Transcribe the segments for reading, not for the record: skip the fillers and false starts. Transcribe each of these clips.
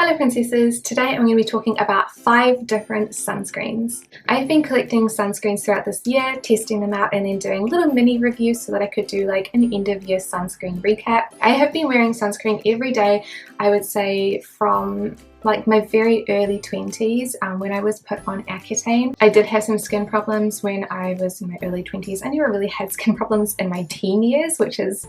Hello princesses, today I'm going to be talking about 5 different sunscreens. I've been collecting sunscreens throughout this year, testing them out and then doing little mini reviews so that I could do like an end of year sunscreen recap. I have been wearing sunscreen every day, I would say from like my very early 20s when I was put on Accutane. I did have some skin problems when I was in my early 20s. I never really had skin problems in my teen years, which is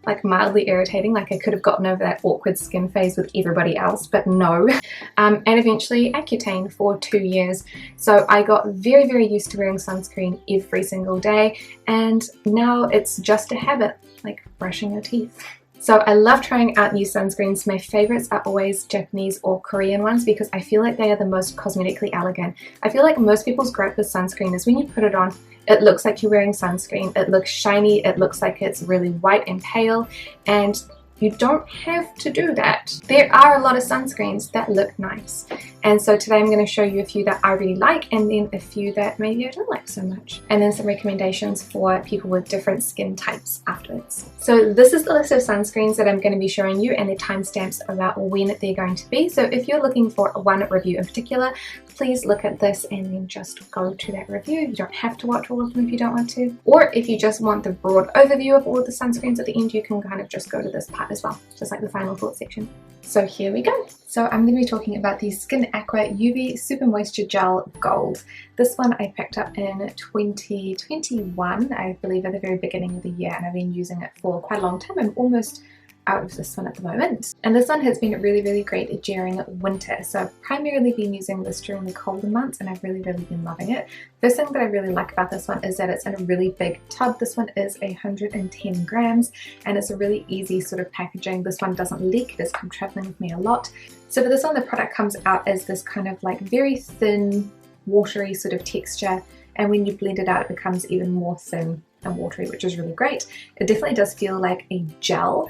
like mildly irritating. Like I could have gotten over that awkward skin phase with everybody else, but no. And eventually Accutane for 2 years. So I got very used to wearing sunscreen every single day, and now it's just a habit, like brushing your teeth. So I love trying out new sunscreens. My favorites are always Japanese or Korean ones because I feel like they are the most cosmetically elegant. I feel like most people's gripe with sunscreen is when you put it on, it looks like you're wearing sunscreen, it looks shiny, it looks like it's really white and pale, and you don't have to do that. There are a lot of sunscreens that look nice, and so today I'm going to show you a few that I really like and then a few that maybe I don't like so much, and then some recommendations for people with different skin types afterwards. So this is the list of sunscreens that I'm going to be showing you and the timestamps about when they're going to be. So if you're looking for one review in particular, please look at this and then just go to that review. You don't have to watch all of them if you don't want to. Or if you just want the broad overview of all of the sunscreens at the end, you can kind of just go to this part as well, just like the final thought section. So here we go. So I'm going to be talking about the Skin Aqua UV Super Moisture Gel Gold. This one I picked up in 2021, I believe at the very beginning of the year, and I've been using it for quite a long time. I'm almost out of this one at the moment, and this one has been really great during winter. So I've primarily been using this during the colder months and I've really been loving it. First thing that I really like about this one is that it's in a really big tub. This one is 110 grams and it's a really easy sort of packaging. This one doesn't leak, it has come traveling with me a lot. So for this one, the product comes out as this kind of like very thin watery sort of texture, and when you blend it out it becomes even more thin and watery, which is really great. It definitely does feel like a gel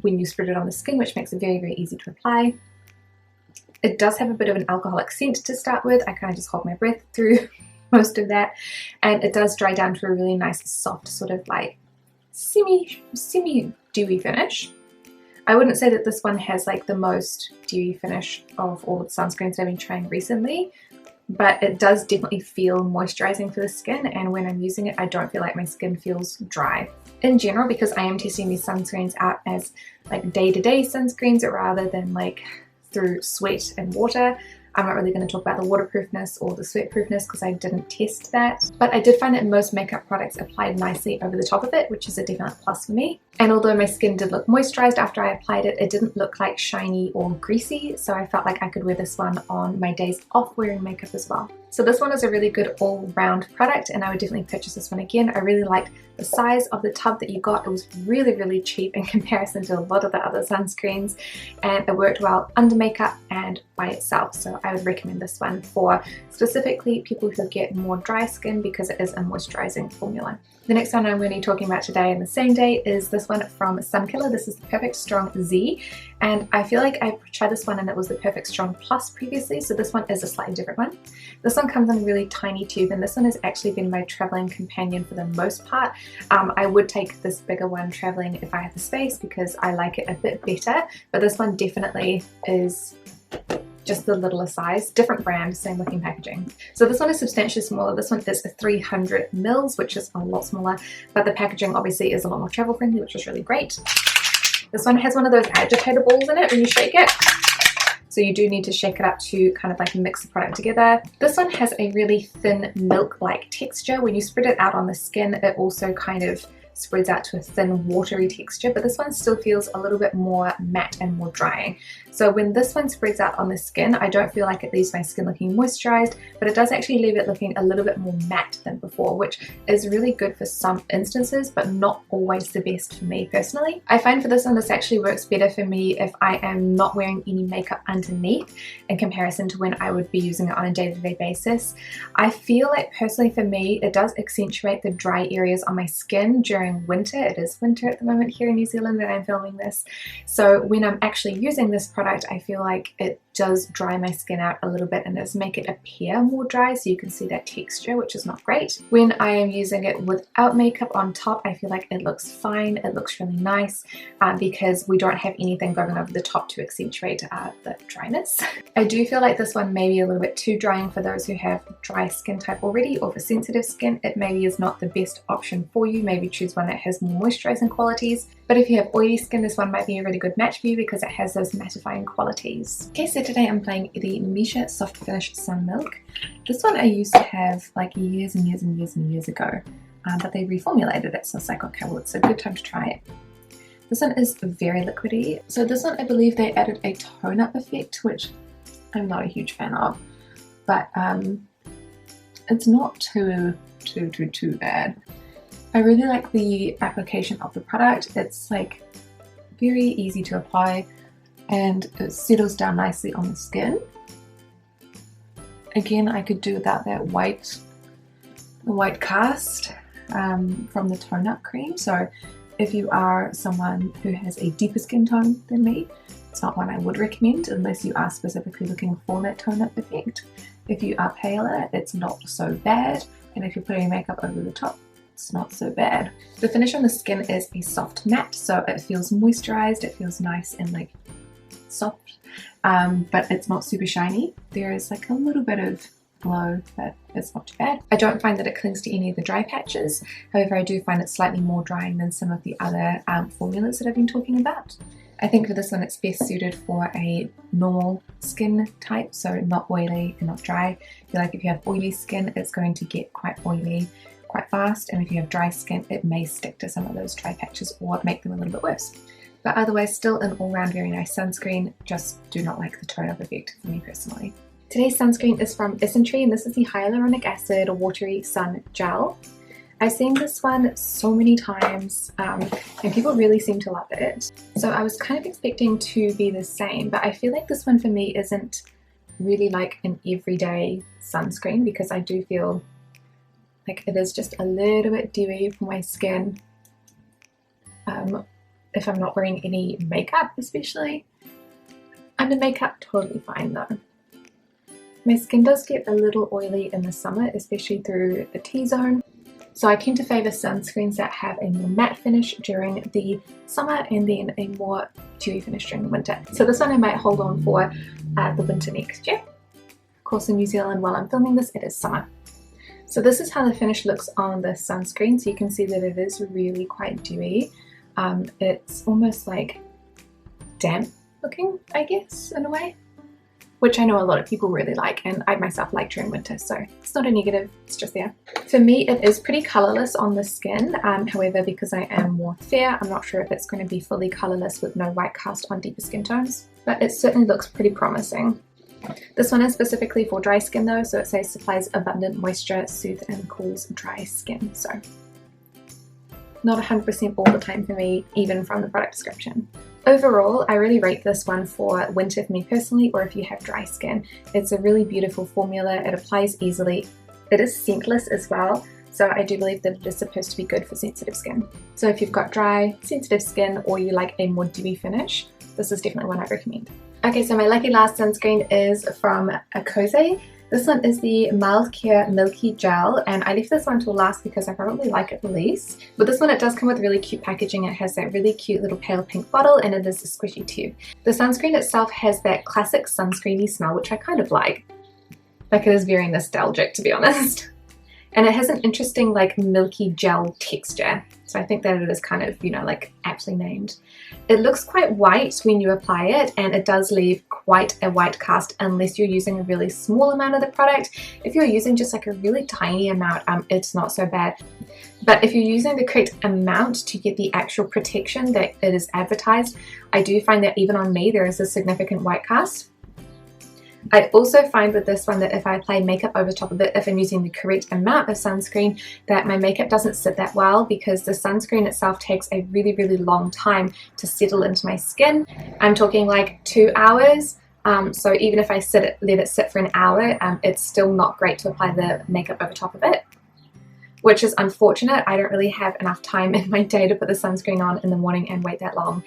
when you spread it on the skin, which makes it very easy to apply. It does have a bit of an alcoholic scent to start with. I kind of just hold my breath through most of that, and it does dry down to a really nice soft sort of like semi dewy finish. I wouldn't say that this one has like the most dewy finish of all the sunscreens I've been trying recently, but it does definitely feel moisturizing for the skin, and when I'm using it I don't feel like my skin feels dry. In general, because I am testing these sunscreens out as like day-to-day sunscreens rather than like through sweat and water, I'm not really going to talk about the waterproofness or the sweatproofness because I didn't test that. But I did find that most makeup products applied nicely over the top of it, which is a definite plus for me. And although my skin did look moisturized after I applied it, it didn't look like shiny or greasy, so I felt like I could wear this one on my days off wearing makeup as well. So this one is a really good all-round product and I would definitely purchase this one again. I really liked the size of the tub that you got. It was really cheap in comparison to a lot of the other sunscreens, and it worked well under makeup and by itself. So I would recommend this one for specifically people who get more dry skin because it is a moisturizing formula. The next one I'm going to be talking about today and the same day is this one from Sunkiller. This is the Perfect Strong Z, and I feel like I tried this one and it was the Perfect Strong Plus previously, so this one is a slightly different one. This one comes in a really tiny tube, and this one has actually been my traveling companion for the most part. I would take this bigger one traveling if I had the space because I like it a bit better, but this one definitely is just the littler size, different brand, same looking packaging. So this one is substantially smaller. This one is a 300 mils, which is a lot smaller, but the packaging obviously is a lot more travel friendly, which is really great. This one has one of those agitator balls in it when you shake it. So you do need to shake it up to kind of like mix the product together. This one has a really thin milk-like texture. When you spread it out on the skin, it also kind of spreads out to a thin watery texture, but this one still feels a little bit more matte and more drying. So when this one spreads out on the skin, I don't feel like it leaves my skin looking moisturized, but it does actually leave it looking a little bit more matte than before, which is really good for some instances, but not always the best for me personally. I find for this one, this actually works better for me if I am not wearing any makeup underneath in comparison to when I would be using it on a day-to-day basis. I feel like personally for me, it does accentuate the dry areas on my skin during winter. It is winter at the moment here in New Zealand that I'm filming this. So when I'm actually using this product, I feel like it does dry my skin out a little bit and does make it appear more dry, so you can see that texture, which is not great. When I am using it without makeup on top, I feel like it looks fine, it looks really nice, because we don't have anything going over the top to accentuate the dryness. I do feel like this one may be a little bit too drying for those who have dry skin type already, or for sensitive skin it maybe is not the best option for you. Maybe choose one that has more moisturizing qualities. But if you have oily skin, this one might be a really good match for you because it has those mattifying qualities. Okay, so today I'm playing the Misha Soft Finish Sun Milk. This one I used to have like years and years and years and years ago, but they reformulated it, so it's like, okay, well, it's a good time to try it. This one is very liquidy. So this one, I believe they added a tone-up effect, which I'm not a huge fan of, but it's not too bad. I really like the application of the product. It's like very easy to apply and it settles down nicely on the skin. Again, I could do without that white cast from the tone up cream. So if you are someone who has a deeper skin tone than me, it's not one I would recommend unless you are specifically looking for that tone up effect. If you are paler, it's not so bad, and if you're putting makeup over the top, it's not so bad. The finish on the skin is a soft matte, so it feels moisturized, it feels nice and like soft, but it's not super shiny. There is like a little bit of glow, but it's not too bad. I don't find that it clings to any of the dry patches. However, I do find it slightly more drying than some of the other formulas that I've been talking about. I think for this one it's best suited for a normal skin type, so not oily and not dry. I feel like if you have oily skin, it's going to get quite oily quite fast, and if you have dry skin, it may stick to some of those dry patches or make them a little bit worse. But otherwise, still an all-round very nice sunscreen, just do not like the tone-up effect for me personally. Today's sunscreen is from Isntree, and this is the Hyaluronic Acid Watery Sun Gel. I've seen this one so many times and people really seem to love it. So I was kind of expecting to be the same, but I feel like this one for me isn't really like an everyday sunscreen because I do feel like it is just a little bit dewy for my skin if I'm not wearing any makeup especially. Under makeup, totally fine though. My skin does get a little oily in the summer, especially through the T-zone. So I tend to favour sunscreens that have a more matte finish during the summer and then a more dewy finish during the winter. So this one I might hold on for the winter next year. Of course in New Zealand while I'm filming this it is summer. So this is how the finish looks on the sunscreen. So you can see that it is really quite dewy. It's almost like damp looking, I guess, in a way, which I know a lot of people really like, and I myself like during winter, so it's not a negative, it's just there. For me, it is pretty colourless on the skin, however, because I am more fair, I'm not sure if it's going to be fully colourless with no white cast on deeper skin tones, but it certainly looks pretty promising. This one is specifically for dry skin though, so it says supplies abundant moisture, soothes and cools dry skin, so not 100% all the time for me, even from the product description. Overall, I really rate this one for winter for me personally, or if you have dry skin. It's a really beautiful formula, it applies easily, it is scentless as well, so I do believe that it is supposed to be good for sensitive skin. So if you've got dry, sensitive skin, or you like a more dewy finish, this is definitely one I recommend. Okay, so my lucky last sunscreen is from Kose. This one is the Mild Care Milky Gel, and I left this one till last because I probably like it the least. But this one, it does come with really cute packaging. It has that really cute little pale pink bottle, and it is a squishy tube. The sunscreen itself has that classic sunscreeny smell, which I kind of like. Like, it is very nostalgic, to be honest. And it has an interesting like milky gel texture, so I think that it is kind of, you know, like aptly named. It looks quite white when you apply it, and it does leave quite a white cast unless you're using a really small amount of the product. If you're using just like a really tiny amount, it's not so bad. But if you're using the correct amount to get the actual protection that it is advertised, I do find that even on me there is a significant white cast. I also find with this one that if I apply makeup over top of it, if I'm using the correct amount of sunscreen, that my makeup doesn't sit that well because the sunscreen itself takes a really, really long time to settle into my skin. I'm talking like 2 hours. So even if I let it sit for an hour, it's still not great to apply the makeup over top of it. which is unfortunate. I don't really have enough time in my day to put the sunscreen on in the morning and wait that long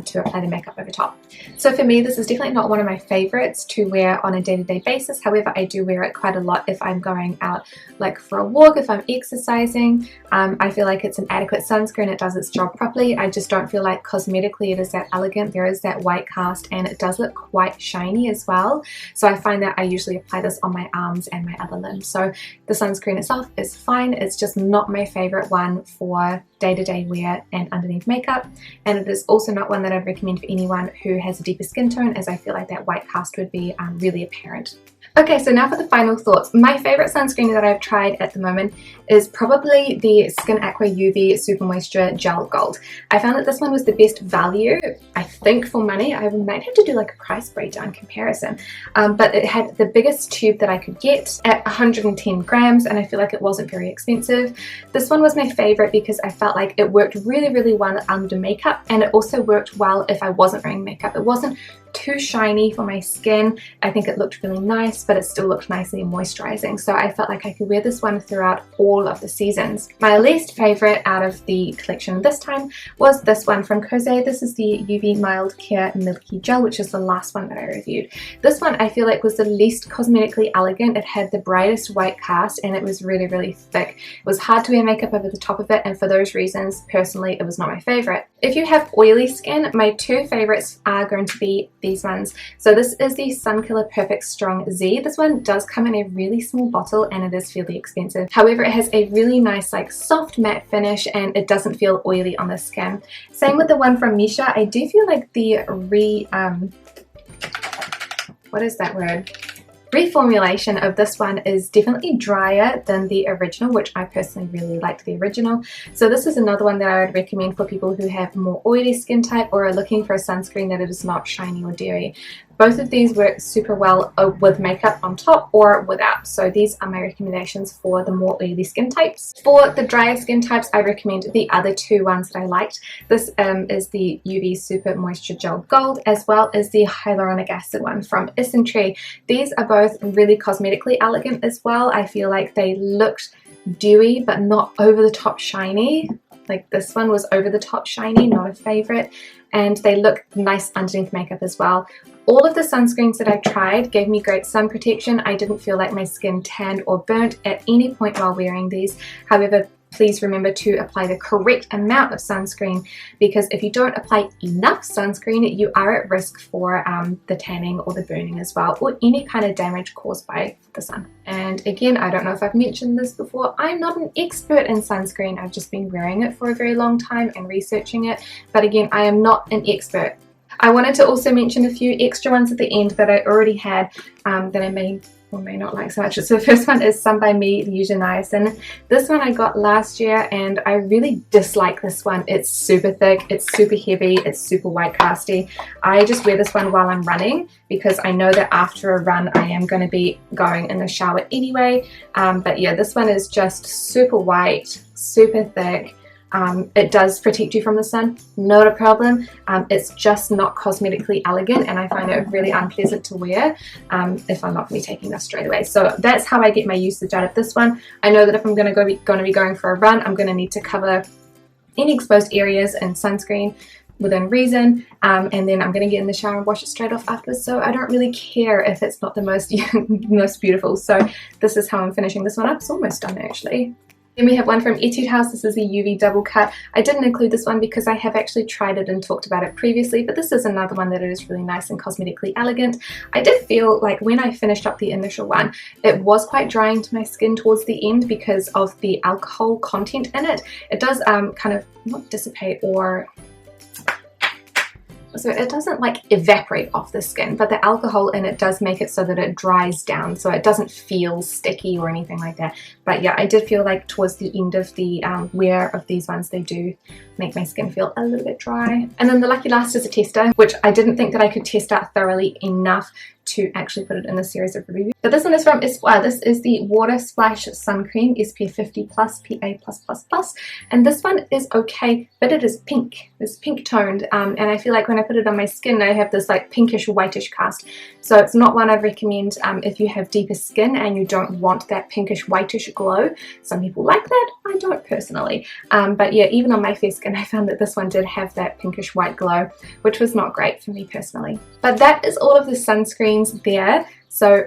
to apply the makeup over top. So for me, this is definitely not one of my favorites to wear on a day-to-day basis. However, I do wear it quite a lot if I'm going out like for a walk, if I'm exercising. I feel like it's an adequate sunscreen. It does its job properly. I just don't feel like cosmetically it is that elegant. There is that white cast and it does look quite shiny as well. So I find that I usually apply this on my arms and my other limbs. So the sunscreen itself is fine. It's just not my favorite one for day-to-day wear and underneath makeup, and it is also not one that I'd recommend for anyone who has a deeper skin tone, as I feel like that white cast would be really apparent. Okay, so now for the final thoughts. My favorite sunscreen that I've tried at the moment is probably the Skin Aqua UV Super Moisture Gel Gold. I found that this one was the best value, I think, for money. I might have to do like a price breakdown comparison, but it had the biggest tube that I could get at 110 grams, and I feel like it wasn't very expensive. This one was my favorite because I felt like it worked really, really well under makeup, and it also worked well if I wasn't wearing makeup. It wasn't too shiny for my skin. I think it looked really nice, but it still looked nicely moisturizing. So I felt like I could wear this one throughout all of the seasons. My least favorite out of the collection this time was this one from Kose. This is the UV Mild Care Milky Gel, which is the last one that I reviewed. This one I feel like was the least cosmetically elegant. It had the brightest white cast and it was really, really thick. It was hard to wear makeup over the top of it, and for those reasons, personally, it was not my favorite. If you have oily skin, my two favorites are going to be these ones. So this is the Sunkiller Perfect Strong Z. This one does come in a really small bottle and it is fairly expensive. However, it has a really nice like soft matte finish and it doesn't feel oily on the skin. Same with the one from Misha. I do feel like the reformulation of this one is definitely drier than the original, which I personally really liked the original. So this is another one that I would recommend for people who have more oily skin type or are looking for a sunscreen that is not shiny or dewy. Both of these work super well with makeup on top or without. So these are my recommendations for the more oily skin types. For the drier skin types, I recommend the other two ones that I liked. This is the UV Super Moisture Gel Gold, as well as the Hyaluronic Acid one from Isntree. These are both really cosmetically elegant as well. I feel like they looked dewy but not over the top shiny. Like this one was over the top shiny, not a favorite, and they look nice underneath makeup as well. All of the sunscreens that I tried gave me great sun protection. I didn't feel like my skin tanned or burnt at any point while wearing these. However, please remember to apply the correct amount of sunscreen, because if you don't apply enough sunscreen, you are at risk for the tanning or the burning as well, or any kind of damage caused by the sun. And again, I don't know if I've mentioned this before, I'm not an expert in sunscreen. I've just been wearing it for a very long time and researching it. But again, I am not an expert. I wanted to also mention a few extra ones at the end that I already had that I may or may not like so much. So the first one is Sun by Me Fusion Niacin. This one I got last year and I really dislike this one. It's super thick, it's super heavy, it's super white casty. I just wear this one while I'm running because I know that after a run I am going to be going in the shower anyway. But yeah, this one is just super white, super thick. It does protect you from the sun, not a problem. It's just not cosmetically elegant and I find it really unpleasant to wear if I'm not going to be taking this straight away. So that's how I get my usage out of this one. I know that if I'm going to be going for a run, I'm going to need to cover any exposed areas in sunscreen within reason, and then I'm going to get in the shower and wash it straight off afterwards, so I don't really care if it's not the most, most beautiful. So this is how I'm finishing this one up. It's almost done actually. Then we have one from Etude House. This is the UV Double Cut. I didn't include this one because I have actually tried it and talked about it previously, but this is another one that is really nice and cosmetically elegant. I did feel like when I finished up the initial one, it was quite drying to my skin towards the end because of the alcohol content in it. It does kind of not dissipate or... So it doesn't like evaporate off the skin, but the alcohol in it does make it so that it dries down, so it doesn't feel sticky or anything like that. But yeah, I did feel like towards the end of the wear of these ones, they do make my skin feel a little bit dry. And then the lucky last is a tester, which I didn't think that I could test out thoroughly enough to actually put it in a series of reviews. But this one is from Isntree. This is the Water Splash Sun Cream SPF 50 plus PA+++, and this one is okay, but it is pink. It's pink toned, and I feel like when I put it on my skin I have this like pinkish whitish cast, so it's not one I'd recommend if you have deeper skin and you don't want that pinkish whitish glow. Some people like that, I don't personally, but yeah, even on my fair skin I found that this one did have that pinkish white glow, which was not great for me personally. But that is all of the sunscreens there. So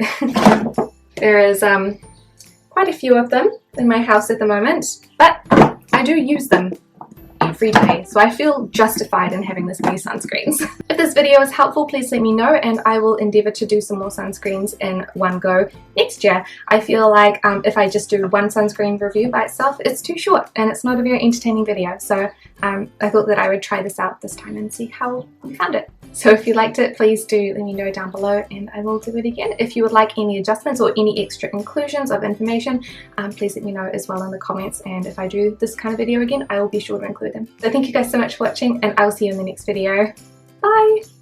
there is quite a few of them in my house at the moment, but I do use them every day, so I feel justified in having this many sunscreens. If this video is helpful, please let me know and I will endeavour to do some more sunscreens in one go next year. I feel like if I just do one sunscreen review by itself, it's too short and it's not a very entertaining video, so I thought that I would try this out this time and see how I found it. So if you liked it, please do let me know down below and I will do it again. If you would like any adjustments or any extra inclusions of information, please let me know as well in the comments, and if I do this kind of video again, I will be sure to include them. So thank you guys so much for watching and I will see you in the next video. Bye!